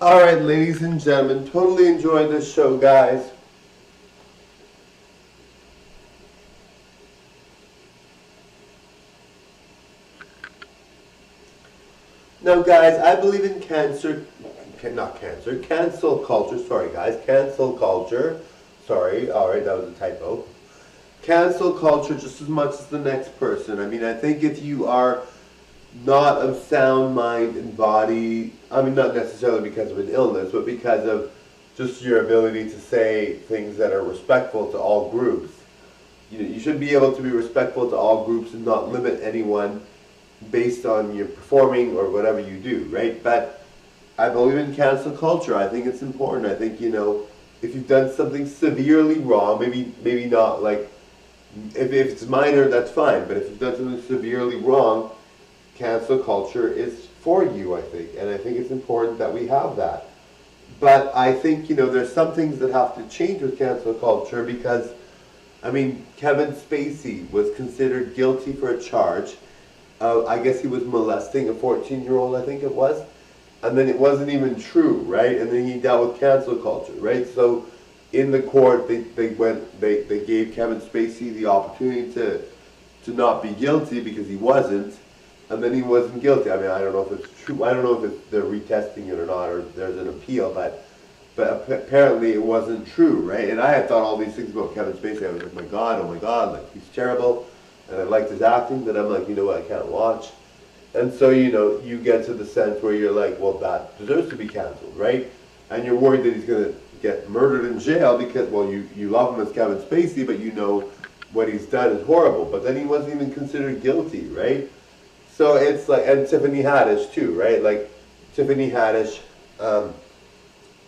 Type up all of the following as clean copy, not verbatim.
Alright, ladies and gentlemen, totally enjoyed this show, guys. Now, guys, I believe in cancel culture. Sorry, guys, cancel culture. Sorry, alright, that was a typo. Cancel culture just as much as the next person. I mean, I think if you are not of sound mind and body, I mean, not necessarily because of an illness, but because of just your ability to say things that are respectful to all groups. You should be able to be respectful to all groups and not limit anyone based on your performing or whatever you do, right? But I believe in cancel culture. I think it's important. I think, if you've done something severely wrong, maybe not like, if it's minor, that's fine. But if you've done something severely wrong, cancel culture is for you, I think. And I think it's important that we have that. But I think, there's some things that have to change with cancel culture because, I mean, Kevin Spacey was considered guilty for a charge. I guess he was molesting a 14-year-old, I think it was. And then it wasn't even true, right? And then he dealt with cancel culture, right? So in the court, they gave Kevin Spacey the opportunity to not be guilty because he wasn't. And then he wasn't guilty. I mean, I don't know if it's true. I don't know if they're retesting it or not, or there's an appeal. But apparently it wasn't true, right? And I had thought all these things about Kevin Spacey. I was like, oh my God, like he's terrible. And I liked his acting, but I'm like, you know what, I can't watch. And so, you get to the sense where you're like, well, that deserves to be canceled, right? And you're worried that he's going to get murdered in jail because, well, you love him as Kevin Spacey, but you know what he's done is horrible. But then he wasn't even considered guilty, right? So it's like, and Tiffany Haddish too, right? Like, Tiffany Haddish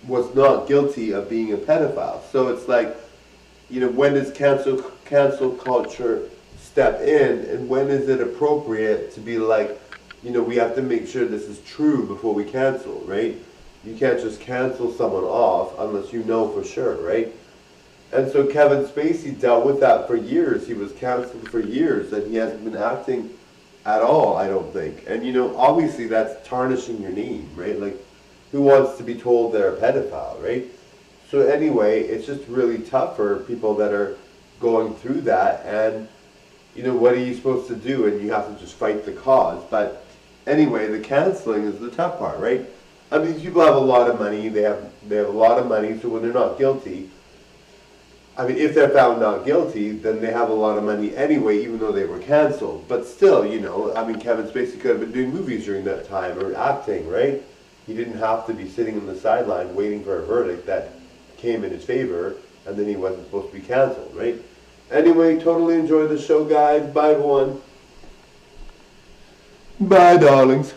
was not guilty of being a pedophile. So it's like, when does cancel culture step in, and when is it appropriate to be like, we have to make sure this is true before we cancel, right? You can't just cancel someone off unless you know for sure, right? And so Kevin Spacey dealt with that for years. He was canceled for years, and he hasn't been acting at all, I don't think. And obviously that's tarnishing your name, right? Like, who wants to be told they're a pedophile, right? So anyway, it's just really tough for people that are going through that, and what are you supposed to do? And you have to just fight the cause. But anyway, the canceling is the tough part, right? I mean, these people have a lot of money. They have a lot of money, so when they're not guilty, I mean, if they're found not guilty, then they have a lot of money anyway, even though they were canceled. But still, I mean, Kevin Spacey could have been doing movies during that time or acting, right? He didn't have to be sitting on the sideline waiting for a verdict that came in his favor, and then he wasn't supposed to be canceled, right? Anyway, totally enjoyed the show, guys. Bye, everyone. Bye, darlings.